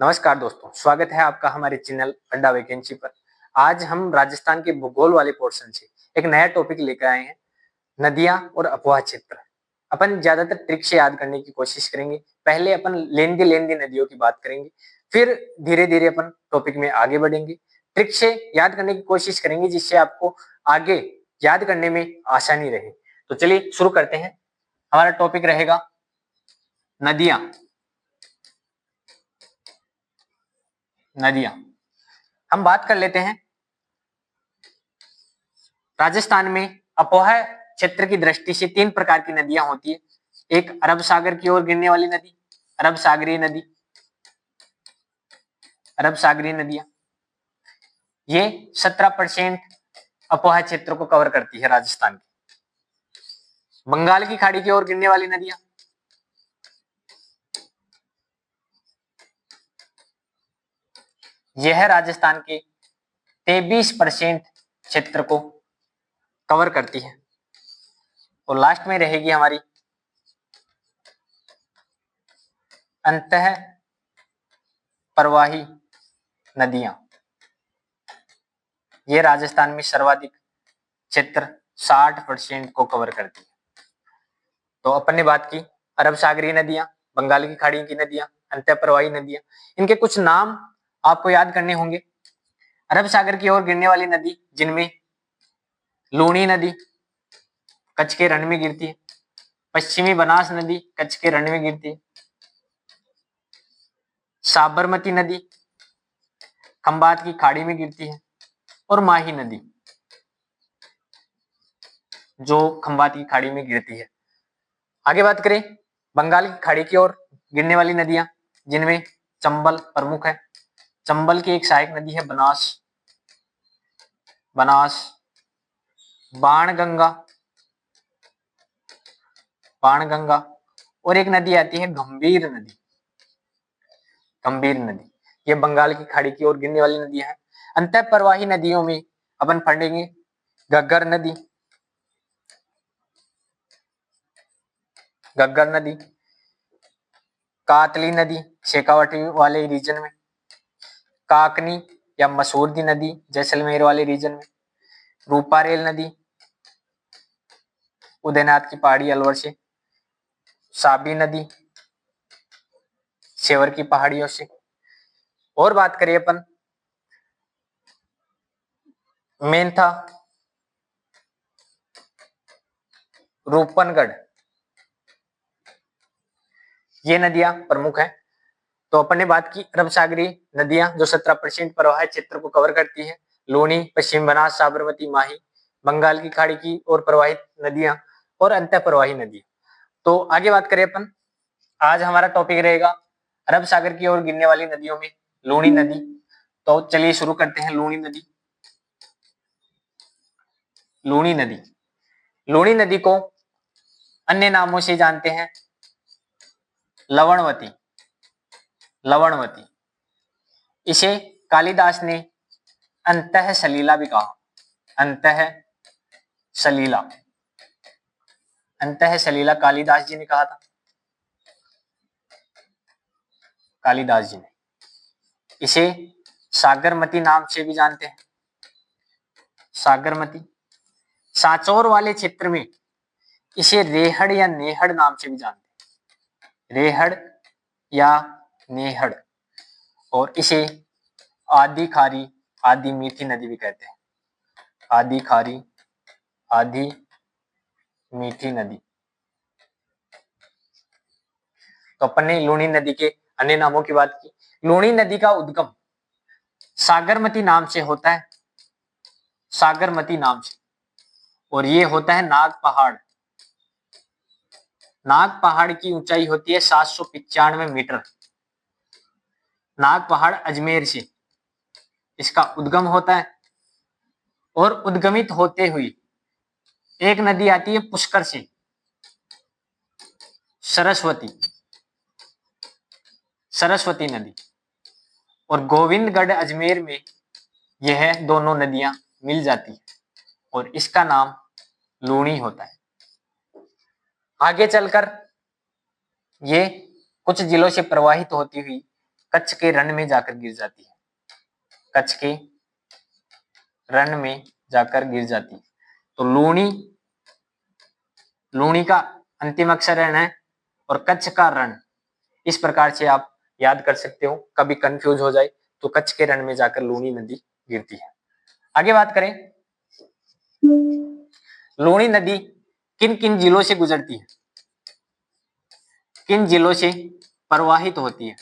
नमस्कार दोस्तों, स्वागत है आपका हमारे चैनल अड्डा वैकेंसी पर। आज हम राजस्थान के भूगोल वाले पोर्शन से एक नया टॉपिक लेकर आए हैं, नदियां और अपवाह क्षेत्र। अपन ज्यादातर ट्रिक से याद करने की कोशिश करेंगे। पहले अपन लेंदी लेंदी नदियों की बात करेंगे, फिर धीरे धीरे अपन टॉपिक में आगे बढ़ेंगे। ट्रिक से याद करने की कोशिश करेंगे जिससे आपको आगे याद करने में आसानी रहे। तो चलिए शुरू करते हैं। हमारा टॉपिक रहेगा नदियां। नदियां हम बात कर लेते हैं। राजस्थान में अपोहा क्षेत्र की दृष्टि से तीन प्रकार की नदियां होती है। एक अरब सागर की ओर गिरने वाली नदी, अरब सागरीय नदी, अरब सागरीय नदियां। ये 17% अपोहा क्षेत्र को कवर करती है राजस्थान की। बंगाल की खाड़ी की ओर गिरने वाली नदियां, यह राजस्थान के 23% क्षेत्र को कवर करती है। और लास्ट में रहेगी हमारी अंतः प्रवाही नदियां। ये राजस्थान में सर्वाधिक क्षेत्र 60% को कवर करती है। तो अपन ने बात की अरब सागरीय नदियां, बंगाल की खाड़ी की नदियां, अंतः प्रवाही नदियां। इनके कुछ नाम आपको याद करने होंगे। अरब सागर की ओर गिरने वाली नदी जिनमें लूणी नदी कच्छ के रण में गिरती है, पश्चिमी बनास नदी कच्छ के रण में गिरती है, साबरमती नदी खंबात की खाड़ी में गिरती है, और माही नदी जो खंबात की खाड़ी में गिरती है। आगे बात करें बंगाल की खाड़ी की ओर गिरने वाली नदियां जिनमें चंबल प्रमुख है। चंबल की एक सहायक नदी है बनास, बनास, बाणगंगा, बाणगंगा, और एक नदी आती है गंभीर नदी, गंभीर नदी। ये बंगाल की खाड़ी की ओर गिरने वाली नदियां हैं। अंतः प्रवाही नदियों में अपन पढ़ेंगे घग्गर नदी, घग्गर नदी, कातली नदी शेखावाटी वाले रीजन में, काकनी या मसूरदी नदी जैसलमेर वाले रीजन में, रूपारेल नदी उदयनाथ की पहाड़ी अलवर से, साबी नदी सेवर की पहाड़ियों से। और बात करें अपन मेंथा, रूपनगढ़, ये नदियां प्रमुख हैं। तो अपन ने बात की अरब सागरी नदियां जो 17% प्रवाह क्षेत्र को कवर करती है, लूनी, पश्चिम बनास, साबरमती, माही। बंगाल की खाड़ी की ओर प्रवाहित नदियां और अंतः प्रवाही नदियां। तो आगे बात करें अपन, आज हमारा टॉपिक रहेगा अरब सागर की ओर गिरने वाली नदियों में लूनी नदी। तो चलिए शुरू करते हैं। लूनी नदी, लूनी नदी, लूनी नदी को अन्य नामों से जानते हैं लवणवती, लवणवती। इसे कालिदास ने अंतः सलीला भी कहा, अंतः सलीला, अंतः सलीला कालिदास जी ने कहा था, कालिदास जी ने। इसे सागरमती नाम से भी जानते हैं, सागरमती। सांचौर वाले क्षेत्र में इसे रेहड़ या नेहड़ नाम से भी जानते हैं, रेहड़ या नेहड़। और इसे आधी खारी, आधी मीठी नदी भी कहते हैं, आधी खारी, आधी मीठी नदी। तो अपन ने लूनी नदी के अन्य नामों की बात की। लूनी नदी का उद्गम सागरमती नाम से होता है, सागरमती नाम से, और ये होता है नाग पहाड़। नाग पहाड़ की ऊंचाई होती है 795 मीटर। नाग पहाड़ अजमेर से इसका उद्गम होता है। और उद्गमित होते हुई एक नदी आती है पुष्कर से, सरस्वती, सरस्वती नदी। और गोविंदगढ़ अजमेर में यह दोनों नदियां मिल जाती है और इसका नाम लूनी होता है। आगे चलकर ये कुछ जिलों से प्रवाहित होती हुई कच्छ के रण में जाकर गिर जाती है, कच्छ के रण में जाकर गिर जाती है। तो लूणी, लूणी का अंतिम अक्षर रण है और कच्छ का रण, इस प्रकार से आप याद कर सकते हो। कभी कंफ्यूज हो जाए तो कच्छ के रण में जाकर लूणी नदी गिरती है। आगे बात करें, लूणी नदी किन किन जिलों से गुजरती है, किन जिलों से प्रवाहित होती है?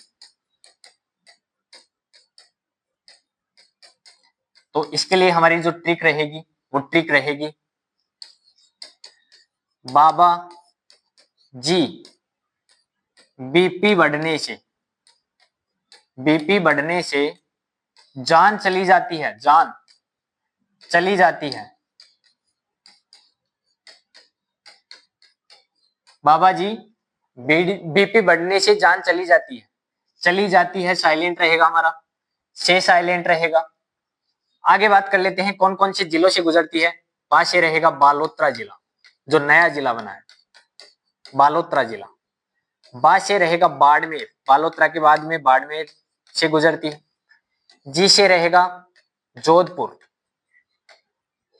तो इसके लिए हमारी जो ट्रिक रहेगी वो ट्रिक रहेगी, बाबा जी बीपी बढ़ने से, बीपी बढ़ने से जान चली जाती है, जान चली जाती है। बाबा जी बीपी बढ़ने से जान चली जाती है, चली जाती है साइलेंट रहेगा हमारा, से साइलेंट रहेगा। आगे बात कर लेते हैं कौन कौन से जिलों से गुजरती है। वहां से रहेगा बालोतरा जिला, जो नया जिला बना है, बालोतरा जिला। बा से रहेगा बाड़मेर, बालोतरा के बाद में बाड़मेर से गुजरती है। जी से रहेगा जोधपुर,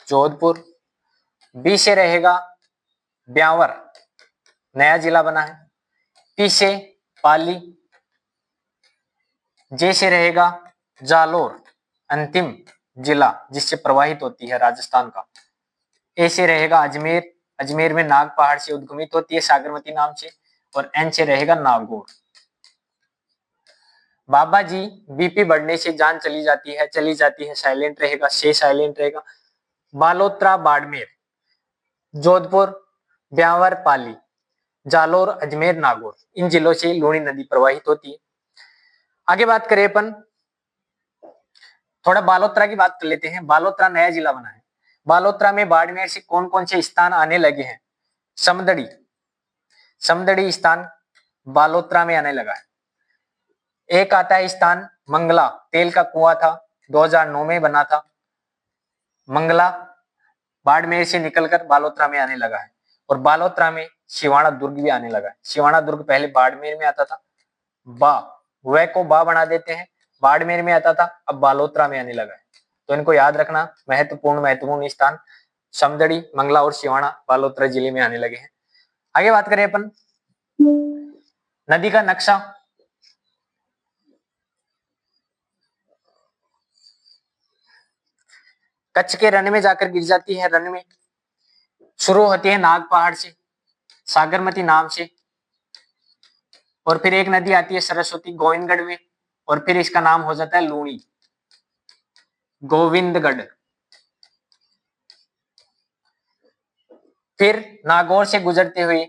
जोधपुर। बी से रहेगा ब्यावर, नया जिला बना है। पी से पाली। जे से रहेगा जालोर, अंतिम जिला जिससे प्रवाहित होती है राजस्थान का। ए से रहेगा अजमेर, अजमेर में नाग पहाड़ से उद्गमित होती है सागरमती नाम से। और एन से रहेगा नागौर। बाबा जी बीपी बढ़ने से जान चली जाती है, चली जाती है साइलेंट रहेगा, से साइलेंट रहेगा। बालोतरा बाड़मेर, जोधपुर ब्यावर पाली, जालोर अजमेर नागौर, इन जिलों से लूणी नदी प्रवाहित होती है। आगे बात करें अपन, थोड़ा बालोतरा की बात कर लेते हैं। बालोतरा नया जिला बना है। बालोतरा में बाड़मेर से कौन कौन से स्थान आने लगे हैं? समदड़ी, समदड़ी स्थान बालोतरा में आने लगा है। एक आता है स्थान मंगला, तेल का कुआं था, 2009 में बना था। मंगला बाड़मेर से निकलकर बालोतरा में आने लगा है। और बालोतरा में सिवाना दुर्ग भी आने लगा है। सिवाना दुर्ग पहले बाड़मेर में आता था, बा वह को बा बना देते हैं, बाड़मेर में आता था, अब बालोतरा में आने लगा है। तो इनको याद रखना, महत्वपूर्ण स्थान समदड़ी, मंगला और सिवाना बालोतरा जिले में आने लगे हैं। आगे बात करें अपन नदी का नक्शा। कच्छ के रण में जाकर गिर जाती है, रण में शुरू होती है नाग पहाड़ से, सागरमती नाम से। और फिर एक नदी आती है सरस्वती गोविंदगढ़ में, और फिर इसका नाम हो जाता है लूणी, गोविंदगढ़। फिर नागौर से गुजरते हुए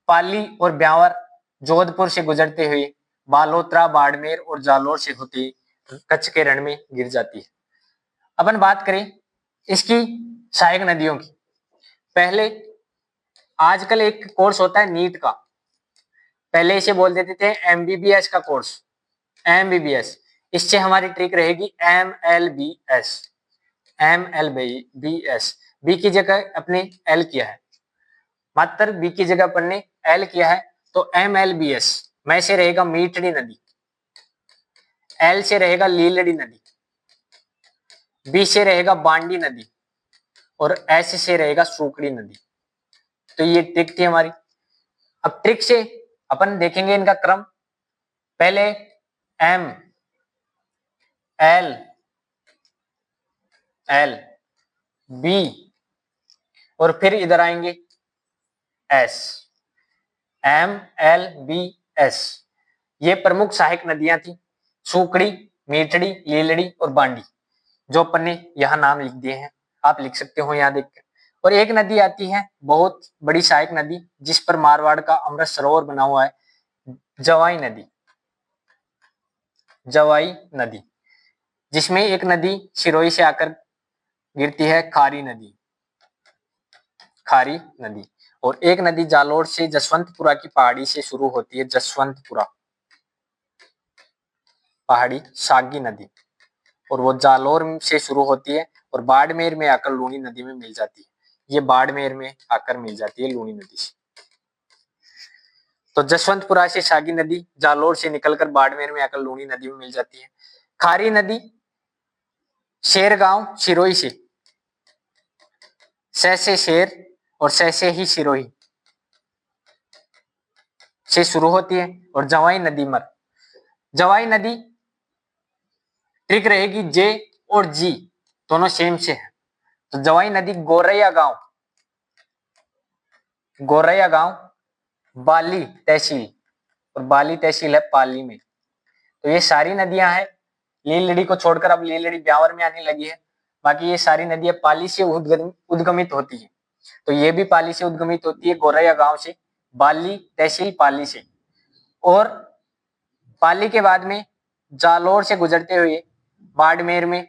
पाली और ब्यावर, जोधपुर से गुजरते हुए बालोतरा बाड़मेर और जालोर से होती कच्छ के रण में गिर जाती है। अपन बात करें इसकी सहायक नदियों की। पहले आजकल एक कोर्स होता है नीट का, पहले इसे बोल देते थे एमबीबीएस का कोर्स, एमबीबीएस। इससे हमारी ट्रिक रहेगी एमएलबीएस, एमएलबीएस। बी की जगह अपने एल किया है, मात्र बी की जगह अपन ने एल किया है, तो एमएलबीएस। मैं से रहेगा मीठड़ी नदी, एल से रहेगा लीलड़ी नदी, बी से रहेगा बांडी नदी, और एस से रहेगा सूकड़ी नदी। तो ये ट्रिक थी हमारी। अब ट्रिक से अपन देखेंगे इनका क्रम। पहले एम, एल, एल, बी, और फिर इधर आएंगे S, M L B S. ये प्रमुख सहायक नदियां थी, सूकड़ी, मीठड़ी, लीलड़ी और बांडी, जो अपन ने यहाँ नाम लिख दिए हैं, आप लिख सकते हो यहाँ देख कर। और एक नदी आती है बहुत बड़ी सहायक नदी, जिस पर मारवाड़ का अमृत सरोवर बना हुआ है, जवाई नदी, जवाई नदी। जिसमें एक नदी सिरोही से आकर गिरती है, खारी नदी, खारी नदी। और एक नदी जालोर से जसवंतपुरा की पहाड़ी से शुरू होती है, जसवंतपुरा पहाड़ी, सागी नदी। और वो जालोर से शुरू होती है और बाड़मेर में आकर लूणी नदी में मिल जाती है। ये बाड़मेर में आकर मिल जाती है लूणी नदी से। तो जसवंतपुरा से शागी नदी जालोर से निकलकर बाड़मेर में आकर लूनी नदी में मिल जाती है। खारी नदी शेरगांव सिरोही से शेर और से ही सिरोही से शुरू होती है। और जवाई नदी मर, जवाई नदी ट्रिक रहेगी जे और जी दोनों सेम से है। तो जवाई नदी गोरैया गांव बाली तहसील, और बाली तहसील है पाली में। तो ये सारी नदियां हैं, लीलड़ी को छोड़कर अब लीलड़ी ब्यावर में आने लगी है। बाकी ये सारी नदियां पाली से उद्गमित होती है। तो ये भी पाली से उद्गमित होती है, गोरैया गांव से, बाली तहसील पाली से। और पाली के बाद में जालोर से गुजरते हुए बाड़मेर में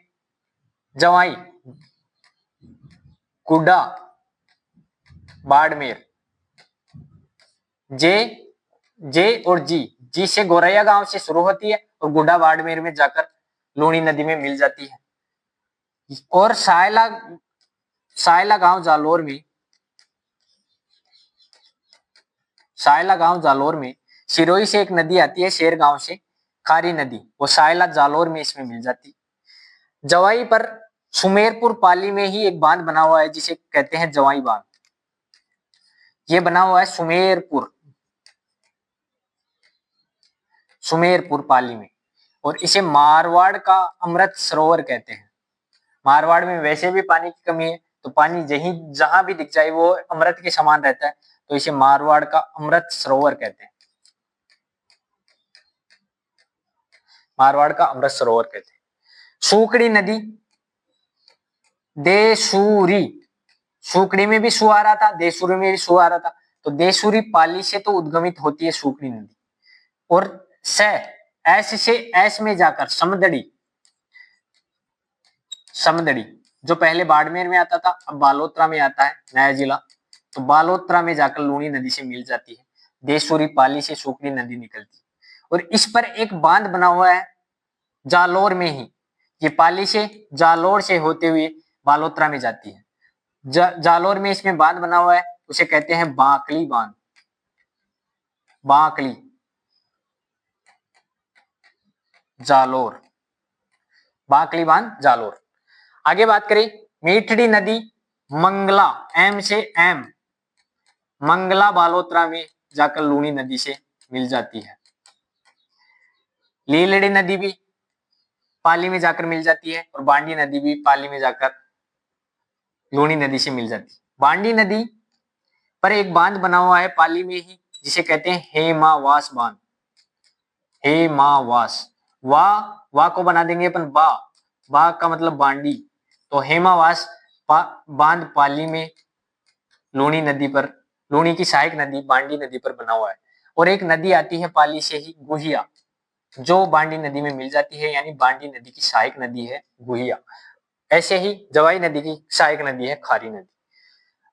जवाई गुड्डा बाड़मेर, जे और जी से गोरैया गांव से शुरू होती है और गुड्डा बाड़मेर में जाकर लूनी नदी में मिल जाती है। और सायला गांव जालोर में सिरोही से एक नदी आती है शेर गांव से, खारी नदी, वो सायला जालोर में इसमें मिल जाती। जवाई पर सुमेरपुर पाली में ही एक बांध बना हुआ है जिसे कहते हैं जवाई बांध। ये बना हुआ है सुमेरपुर पाली में, और इसे मारवाड़ का अमृत सरोवर कहते हैं। मारवाड़ में वैसे भी पानी की कमी है, तो पानी जहां भी दिख जाए वो अमृत के समान रहता है, तो इसे मारवाड़ का अमृत सरोवर कहते हैं। मारवाड़ का अमृत सरोवर कहते हैं। सूकड़ी नदी देसूरी, सूकड़ी में भी सु आ रहा था, देसूरी में भी सु आ रहा था, तो देसूरी पाली से तो उद्गमित होती है सूकड़ी नदी। और ऐस से ऐस में जाकर समदड़ी जो पहले बाड़मेर में आता था अब बालोतरा में आता है, नया जिला, तो बालोतरा में जाकर लूनी नदी से मिल जाती है। देसूरी पाली से सूकड़ी नदी निकलती है और इस पर एक बांध बना हुआ है जालोर में ही। ये पाली से जालोर से होते हुए बालोतरा में जाती है। जालोर में इसमें बांध बना हुआ है, उसे कहते हैं बांकली बांध। बांकली जालोर, बांकली बांध जालोर। आगे बात करें मीठड़ी नदी मंगला, एम से एम, मंगला बालोतरा में जाकर लूनी नदी से मिल जाती है। लीलड़ी नदी भी पाली में जाकर मिल जाती है और बांडी नदी भी पाली में जाकर लूनी नदी से मिल जाती है। बांडी नदी पर एक बांध बना हुआ है पाली में ही जिसे कहते हैं हेमावास बांध। हेमावास, वाह को बना देंगे अपन बा का मतलब बांडी, तो हेमावास बांध पाली में लूनी नदी पर, लूनी की सहायक नदी बांडी नदी पर बना हुआ है। और एक नदी आती है पाली से ही गुहिया, जो बांडी नदी में मिल जाती है, यानी बांडी नदी की सहायक नदी है गुहिया। ऐसे ही जवाई नदी की सहायक नदी है खारी नदी।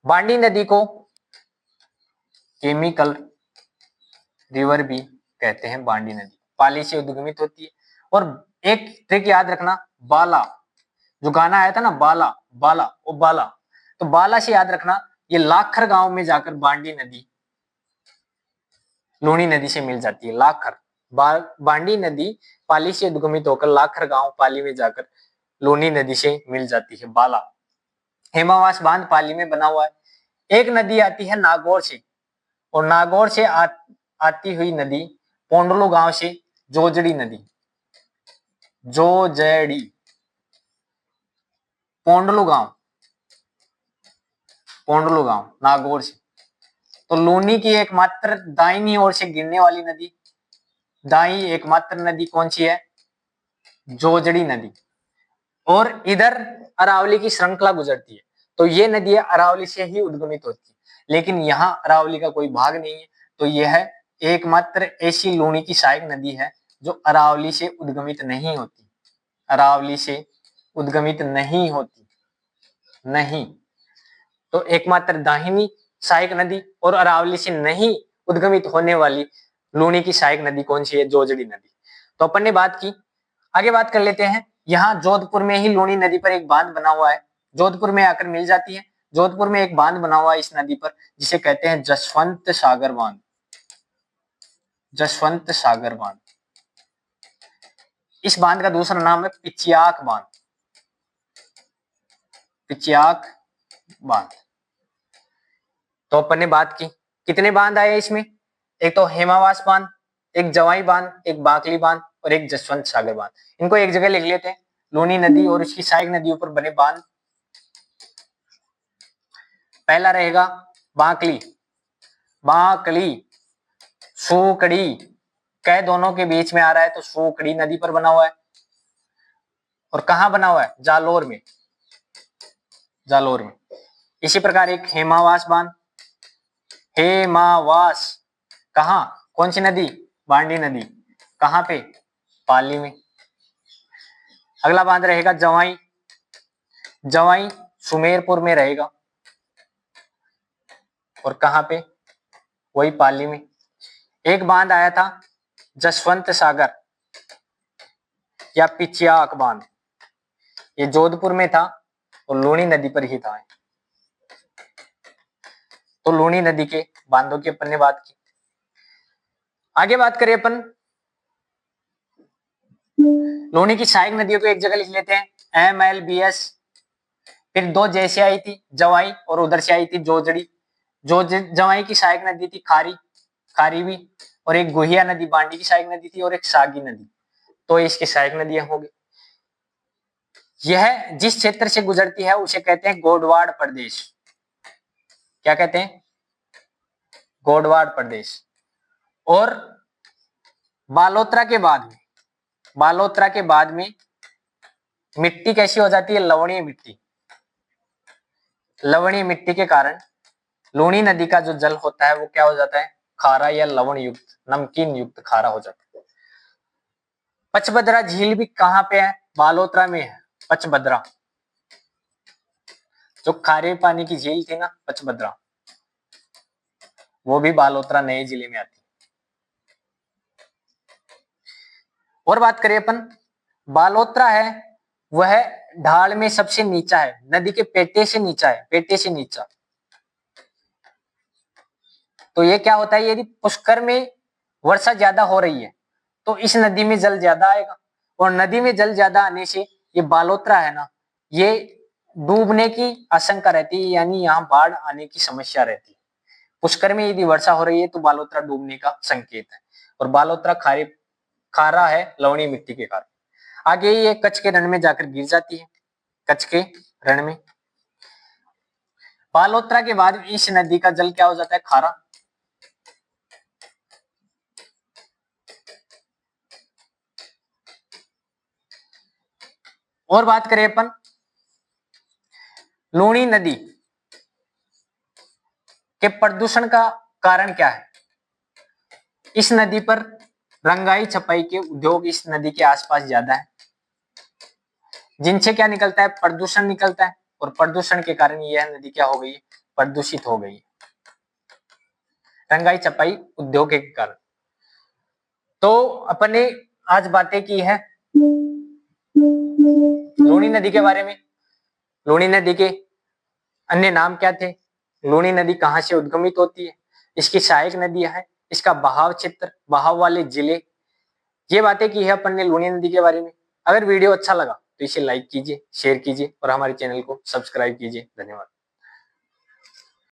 बांडी नदी को केमिकल रिवर भी कहते हैं। बांडी नदी पाली से उद्गमित होती है। और एक ट्रिक याद रखना, बाला, जो गाना आया था ना बाला बाला ओ बाला, तो बाला से याद रखना ये लाखर गांव में जाकर बांडी नदी लूनी नदी से मिल जाती है। लाखर, बांडी नदी पाली से उद्गमित होकर लाखर गांव पाली में जाकर लूनी नदी से मिल जाती है। बाला, हेमावास बांध पाली में बना हुआ है। एक नदी आती है नागौर से, और नागौर से आती हुई नदी पोंडलू गांव से जोजड़ी नदी, जोजड़ी, पोंडलू गांव नागौर से। तो लूनी की एकमात्र दाहिनी ओर से गिरने वाली नदी, दाई एकमात्र नदी कौन सी है? जोजड़ी नदी। और इधर अरावली की श्रृंखला गुजरती है, तो ये नदी अरावली से ही उद्गमित होती है, लेकिन यहाँ अरावली का कोई भाग नहीं है, तो यह एकमात्र ऐसी लूनी की सहायक नदी है जो अरावली से उद्गमित नहीं होती। अरावली से उद्गमित नहीं होती, नहीं। तो एकमात्र दाहिनी सहायक नदी और अरावली से नहीं उद्गमित होने वाली लूनी की सहायक नदी कौन सी है? जोजड़ी नदी। तो अपन ने बात की, आगे बात कर लेते हैं। यहाँ जोधपुर में ही लूनी नदी पर एक बांध बना हुआ है, जोधपुर में आकर मिल जाती है। जोधपुर में एक बांध बना हुआ है इस नदी पर जिसे कहते हैं जसवंत सागर बांध। जसवंत सागर बांध। इस बांध का दूसरा नाम है पिचियाक बांध। पिचियाक बांध। तो अपन ने बात की कितने बांध आए इसमें, एक तो हेमावास बांध, एक जवाई बांध, एक बाकली बांध और एक जसवंत सागर बांध। इनको एक जगह लिख लेते हैं, लूनी नदी और उसकी सहायक नदियों पर बने बांध। पहला रहेगा बाकली। बाकली सूकड़ी कै दोनों के बीच में आ रहा है तो सूकड़ी नदी पर बना हुआ है। और कहां बना हुआ है, जालोर में। जालोर में। इसी प्रकार एक हेमावास बांध। हेमावास कहां, कौन सी नदी, बांडी नदी, कहां पे, पाली में। अगला बांध रहेगा जवाई। जवाई सुमेरपुर में रहेगा और कहां पे, वही पाली में। एक बांध आया था जसवंत सागर या पिचियाक बांध, ये जोधपुर में था और लूनी नदी पर ही था। तो लूनी नदी के बांधों की अपन ने बात की। आगे बात करें अपन लूनी की सहायक नदियों को एक जगह लिख लेते हैं, MLBS। फिर दो जैसे आई थी, जवाई, और उधर से आई थी जोजड़ी। जो जवाई की सहायक नदी थी खारी, खारी भी, और एक गुहिया नदी बांडी की सहायक नदी थी, और एक सागी नदी। तो इसकी सहायक नदियां होगी। यह जिस क्षेत्र से गुजरती है उसे कहते हैं गोडवाड़ प्रदेश। क्या कहते हैं, गोडवाड़ प्रदेश। और बालोतरा के बाद में, बालोतरा के बाद में मिट्टी कैसी हो जाती है, लवणीय मिट्टी। लवणीय मिट्टी के कारण लूनी नदी का जो जल होता है वो क्या हो जाता है, खारा या लवण युक्त, नमकीन युक्त खारा हो जाता है। पचभद्रा झील भी कहां पे है, बालोतरा में है। पचभद्रा जो खारे पानी की झील थी ना पचभद्रा, वो भी बालोतरा नए जिले में आती है। और बात करें अपन, बालोतरा है वह ढाल में सबसे नीचा है, नदी के पेटे से नीचा है, पेटे से नीचा। तो ये क्या होता है, यदि पुष्कर में वर्षा ज्यादा हो रही है तो इस नदी में जल ज्यादा आएगा, और नदी में जल ज्यादा आने से ये बालोतरा है ना, ये डूबने की आशंका रहती है, यानी यहाँ बाढ़ आने की समस्या रहती है। पुष्कर में यदि वर्षा हो रही है तो बालोतरा डूबने का संकेत है। और बालोतरा खारा है लवणीय मिट्टी के कारण। आगे ये कच्छ के रण में जाकर गिर जाती है, कच्छ के रण में। बालोतरा के बाद इस नदी का जल क्या हो जाता है, खारा। और बात करें अपन लूनी नदी के प्रदूषण का कारण क्या है। इस नदी पर रंगाई छपाई के उद्योग इस नदी के आसपास ज्यादा है, जिनसे क्या निकलता है, प्रदूषण निकलता है। और प्रदूषण के कारण यह नदी क्या हो गई है, प्रदूषित हो गई है, रंगाई छपाई उद्योग के कारण। तो अपन ने आज बातें की है लूनी नदी के बारे में। लूनी नदी के अन्य नाम क्या थे, लूनी नदी कहां से उद्गमित होती है, इसकी सहायक नदियां है, इसका बहाव क्षेत्र, बहाव वाले जिले, ये बातें की है अपन ने लूनी नदी के बारे में। अगर वीडियो अच्छा लगा तो इसे लाइक कीजिए, शेयर कीजिए और हमारे चैनल को सब्सक्राइब कीजिए। धन्यवाद।